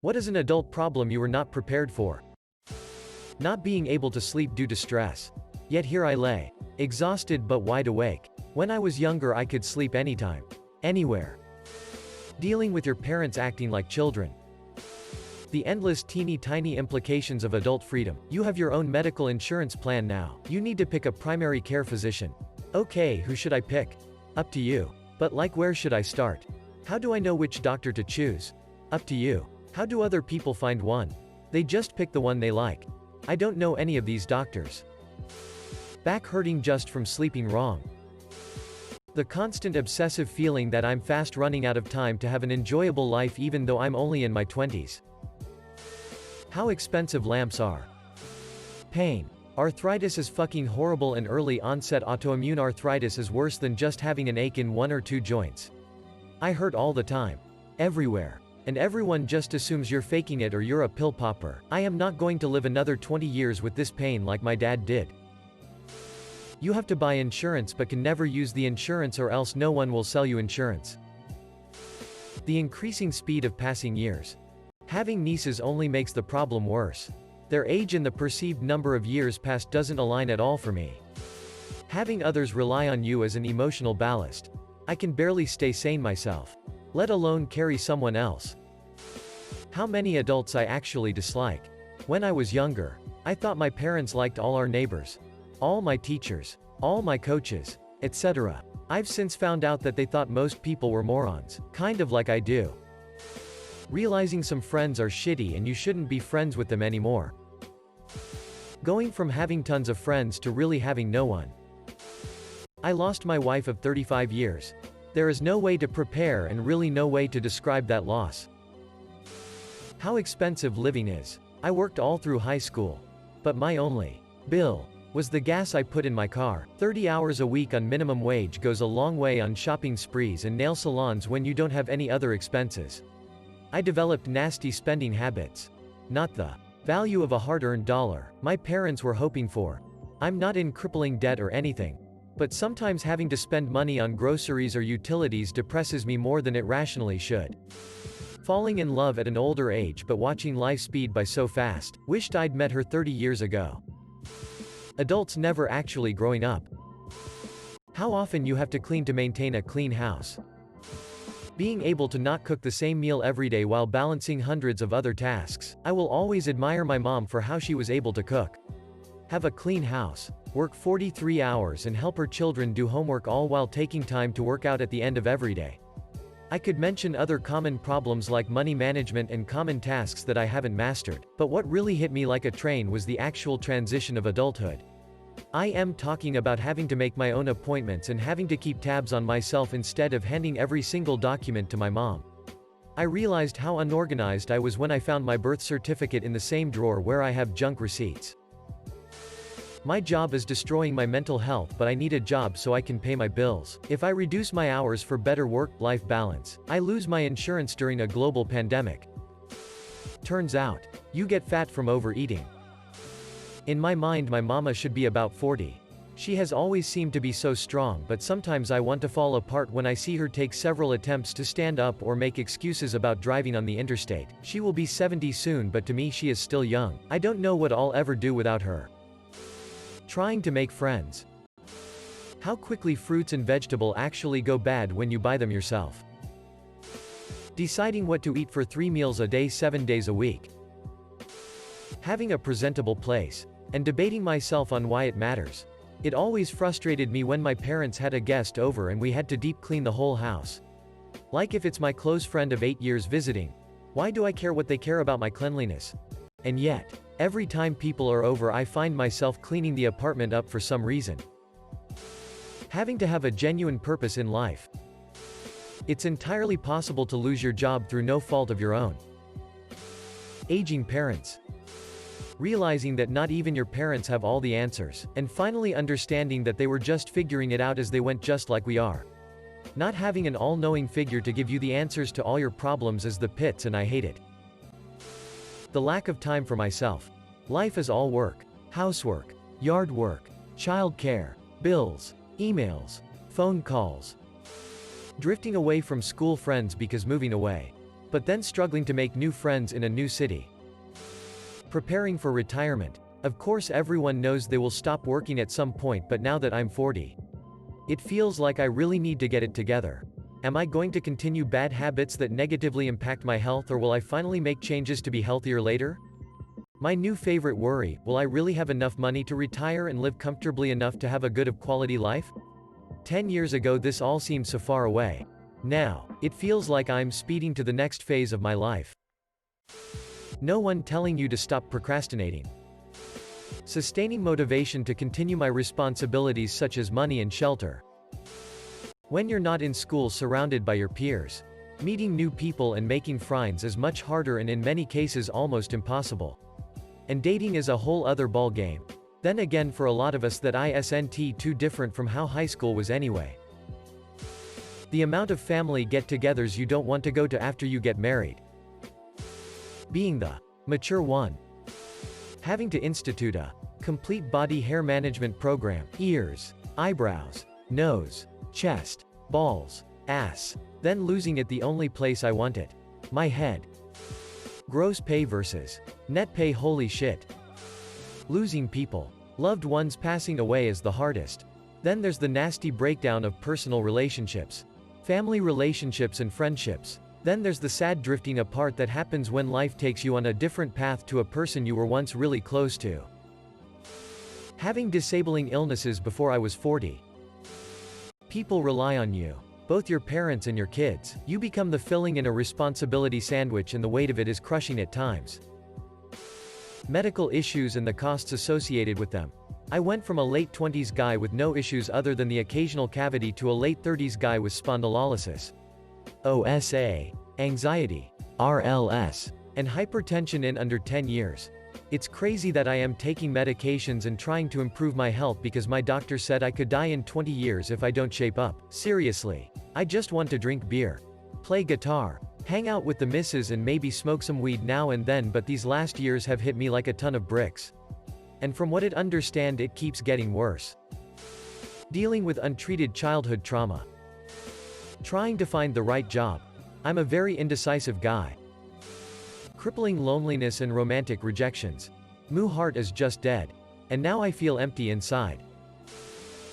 What is an adult problem you were not prepared for? Not being able to sleep due to stress. Yet here I lay, exhausted but wide awake. When I was younger I could sleep anytime, anywhere. Dealing with your parents acting like children. The endless teeny-tiny implications of adult freedom. You have your own medical insurance plan now. You need to pick a primary care physician. Okay, who should I pick? Up to you. But like, where should I start? How do I know which doctor to choose? Up to you. How do other people find one? They just pick the one they like. I don't know any of these doctors. Back hurting just from sleeping wrong. The constant obsessive feeling that I'm fast running out of time to have an enjoyable life even though I'm only in my 20s. How expensive lamps are. Pain. Arthritis is fucking horrible, and early onset autoimmune arthritis is worse than just having an ache in one or two joints. I hurt all the time. Everywhere. And everyone just assumes you're faking it or you're a pill popper. I am not going to live another 20 years with this pain like my dad did. You have to buy insurance but can never use the insurance or else no one will sell you insurance. The increasing speed of passing years. Having nieces only makes the problem worse. Their age and the perceived number of years past doesn't align at all for me. Having others rely on you as an emotional ballast. I can barely stay sane myself, let alone carry someone else. How many adults I actually dislike. When I was younger, I thought my parents liked all our neighbors, all my teachers, all my coaches, etc. I've since found out that they thought most people were morons, kind of like I do. Realizing some friends are shitty and you shouldn't be friends with them anymore. Going from having tons of friends to really having no one. I lost my wife of 35 years. There is no way to prepare and really no way to describe that loss. How expensive living is. I worked all through high school. But my only bill was the gas I put in my car. 30 hours a week on minimum wage goes a long way on shopping sprees and nail salons when you don't have any other expenses. I developed nasty spending habits. Not the value of a hard-earned dollar my parents were hoping for. I'm not in crippling debt or anything. But sometimes having to spend money on groceries or utilities depresses me more than it rationally should. Falling in love at an older age but watching life speed by so fast. Wished I'd met her 30 years ago. Adults never actually growing up. How often you have to clean to maintain a clean house. Being able to not cook the same meal every day while balancing hundreds of other tasks. I will always admire my mom for how she was able to cook. Have a clean house. Work 43 hours and help her children do homework, all while taking time to work out at the end of every day. I could mention other common problems like money management and common tasks that I haven't mastered, but what really hit me like a train was the actual transition of adulthood. I am talking about having to make my own appointments and having to keep tabs on myself instead of handing every single document to my mom. I realized how unorganized I was when I found my birth certificate in the same drawer where I have junk receipts. My job is destroying my mental health, but I need a job so I can pay my bills. If I reduce my hours for better work-life balance, I lose my insurance during a global pandemic. Turns out, you get fat from overeating. In my mind my mama should be about 40. She has always seemed to be so strong, but sometimes I want to fall apart when I see her take several attempts to stand up or make excuses about driving on the interstate. She will be 70 soon, but to me she is still young. I don't know what I'll ever do without her. Trying to make friends. How quickly fruits and vegetables actually go bad when you buy them yourself. Deciding what to eat for 3 meals a day 7 days a week. Having a presentable place. And debating myself on why it matters. It always frustrated me when my parents had a guest over and we had to deep clean the whole house. Like, if it's my close friend of 8 years visiting, why do I care what they care about my cleanliness? And yet, every time people are over I find myself cleaning the apartment up for some reason. Having to have a genuine purpose in life. It's entirely possible to lose your job through no fault of your own. Aging parents. Realizing that not even your parents have all the answers, and finally understanding that they were just figuring it out as they went, just like we are. Not having an all-knowing figure to give you the answers to all your problems is the pits, and I hate it. The lack of time for myself. Life is all work, housework, yard work, child care, bills, emails, phone calls. Drifting away from school friends because moving away. but then struggling to make new friends in a new city. Preparing for retirement. Of course everyone knows they will stop working at some point, but now that I'm 40, it feels like I really need to get it together. Am I going to continue bad habits that negatively impact my health, or will I finally make changes to be healthier later? My new favorite worry, will I really have enough money to retire and live comfortably enough to have a good of quality life? 10 years ago this all seemed so far away. Now, it feels like I'm speeding to the next phase of my life. No one telling you to stop procrastinating. Sustaining motivation to continue my responsibilities such as money and shelter. When you're not in school surrounded by your peers, meeting new people and making friends is much harder and in many cases almost impossible. And dating is a whole other ball game. Then again, for a lot of us that isn't too different from how high school was anyway. The amount of family get-togethers you don't want to go to after you get married. Being the mature one. Having to institute a complete body hair management program, ears, eyebrows, nose, chest, balls, ass, then losing it the only place I want it. My head. Gross pay versus net pay, holy shit. Losing people. Loved ones passing away is the hardest. Then there's the nasty breakdown of personal relationships. Family relationships and friendships. Then there's the sad drifting apart that happens when life takes you on a different path to a person you were once really close to. Having disabling illnesses before I was 40. People rely on you. Both your parents and your kids. You become the filling in a responsibility sandwich, and the weight of it is crushing at times. Medical issues and the costs associated with them. I went from a late 20s guy with no issues other than the occasional cavity to a late 30s guy with spondylolysis, OSA, anxiety, RLS, and hypertension in under 10 years. It's crazy that I am taking medications and trying to improve my health because my doctor said I could die in 20 years if I don't shape up. Seriously. I just want to drink beer, play guitar, hang out with the missus and maybe smoke some weed now and then, but these last years have hit me like a ton of bricks. And from what I understand, it keeps getting worse. Dealing with untreated childhood trauma. Trying to find the right job. I'm a very indecisive guy. Crippling loneliness and romantic rejections. My heart is just dead. And now I feel empty inside.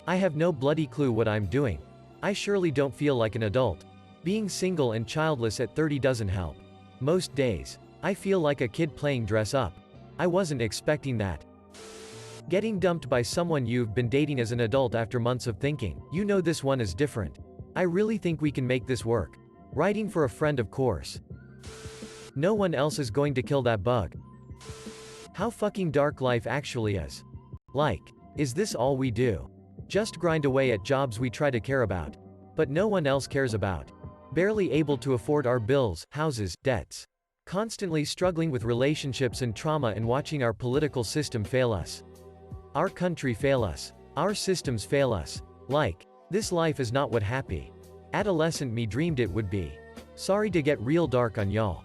I have no bloody clue what I'm doing. I surely don't feel like an adult. Being single and childless at 30 doesn't help. Most days, I feel like a kid playing dress up. I wasn't expecting that. Getting dumped by someone you've been dating as an adult after months of thinking, you know this one is different. I really think we can make this work. Writing for a friend, of course. No one else is going to kill that bug. How fucking dark life actually is. Like, is this all we do? Just grind away at jobs we try to care about, but no one else cares about. Barely able to afford our bills, houses, debts. Constantly struggling with relationships and trauma, and watching our political system fail us. Our country fail us. Our systems fail us. Like, this life is not what happy adolescent me dreamed it would be. Sorry to get real dark on y'all.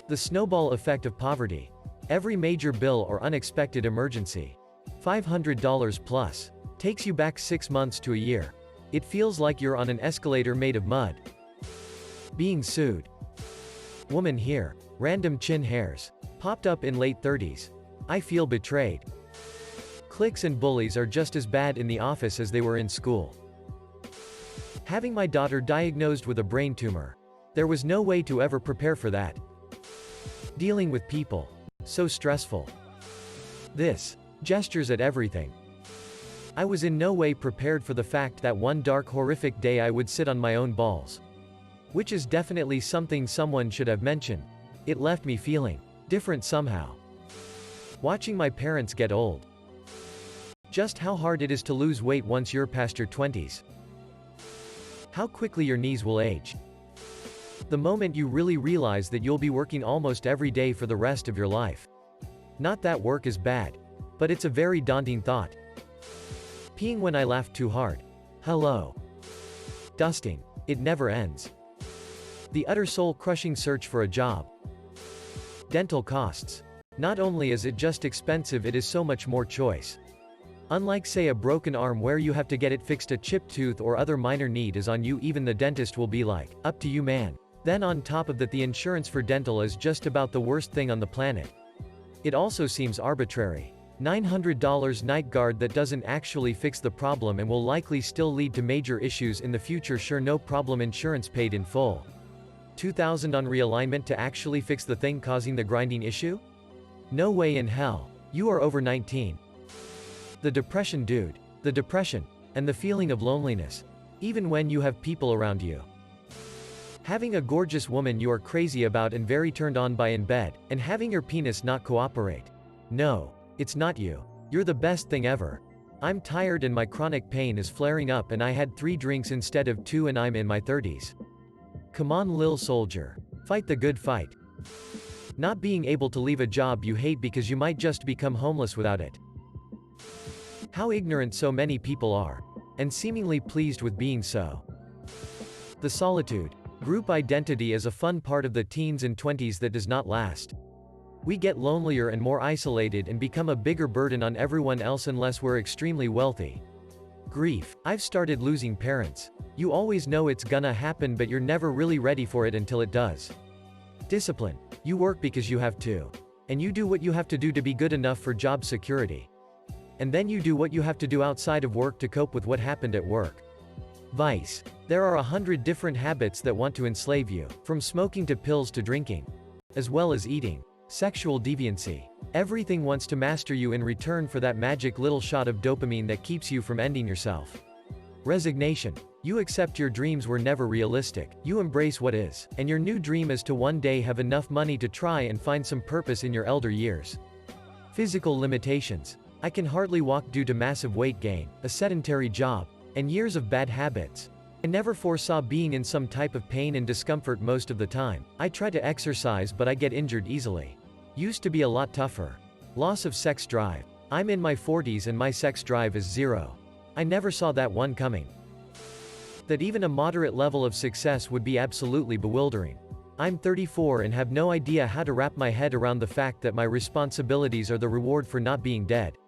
The snowball effect of poverty. Every major bill or unexpected emergency. $500 plus. Takes you back 6 months to a year. It feels like you're on an escalator made of mud. Being sued. Woman here. Random chin hairs. Popped up in late 30s. I feel betrayed. Cliques and bullies are just as bad in the office as they were in school. Having my daughter diagnosed with a brain tumor. There was no way to ever prepare for that. Dealing with people. So stressful. This. Gestures at everything. I was in no way prepared for the fact that one dark, horrific day I would sit on my own balls. Which is definitely something someone should have mentioned. It left me feeling different somehow. Watching my parents get old. Just how hard it is to lose weight once you're past your 20s. How quickly your knees will age. The moment you really realize that you'll be working almost every day for the rest of your life. Not that work is bad, but it's a very daunting thought. Peeing when I laugh too hard. Hello. Dusting. It never ends. The utter soul-crushing search for a job. Dental costs. Not only is it just expensive, it is so much more choice. Unlike say a broken arm where you have to get it fixed, a chipped tooth or other minor need is on you, even the dentist will be like, up to you man. Then on top of that, the insurance for dental is just about the worst thing on the planet. It also seems arbitrary. $900 night guard that doesn't actually fix the problem and will likely still lead to major issues in the future. Sure, no problem, insurance paid in full. $2,000 on realignment to actually fix the thing causing the grinding issue? No way in hell. You are over 19. The depression, dude. The depression. And the feeling of loneliness. Even when you have people around you. Having a gorgeous woman you are crazy about and very turned on by in bed, and having your penis not cooperate. No. It's not you. You're the best thing ever. I'm tired and my chronic pain is flaring up and I had 3 drinks instead of 2 and I'm in my 30s. Come on, lil soldier. Fight the good fight. Not being able to leave a job you hate because you might just become homeless without it. How ignorant so many people are. And seemingly pleased with being so. The solitude. Group identity is a fun part of the teens and 20s that does not last. We get lonelier and more isolated and become a bigger burden on everyone else unless we're extremely wealthy. Grief. I've started losing parents. You always know it's gonna happen but you're never really ready for it until it does. Discipline. You work because you have to. And you do what you have to do to be good enough for job security. And then you do what you have to do outside of work to cope with what happened at work. Vice. There are 100 different habits that want to enslave you, from smoking to pills to drinking. As well as eating. Sexual deviancy. Everything wants to master you in return for that magic little shot of dopamine that keeps you from ending yourself. Resignation. You accept your dreams were never realistic, you embrace what is, and your new dream is to one day have enough money to try and find some purpose in your elder years. Physical limitations. I can hardly walk due to massive weight gain, a sedentary job, and years of bad habits. I never foresaw being in some type of pain and discomfort most of the time. I try to exercise but I get injured easily. Used to be a lot tougher. Loss of sex drive. I'm in my 40s and my sex drive is 0. I never saw that one coming. That even a moderate level of success would be absolutely bewildering. I'm 34 and have no idea how to wrap my head around the fact that my responsibilities are the reward for not being dead.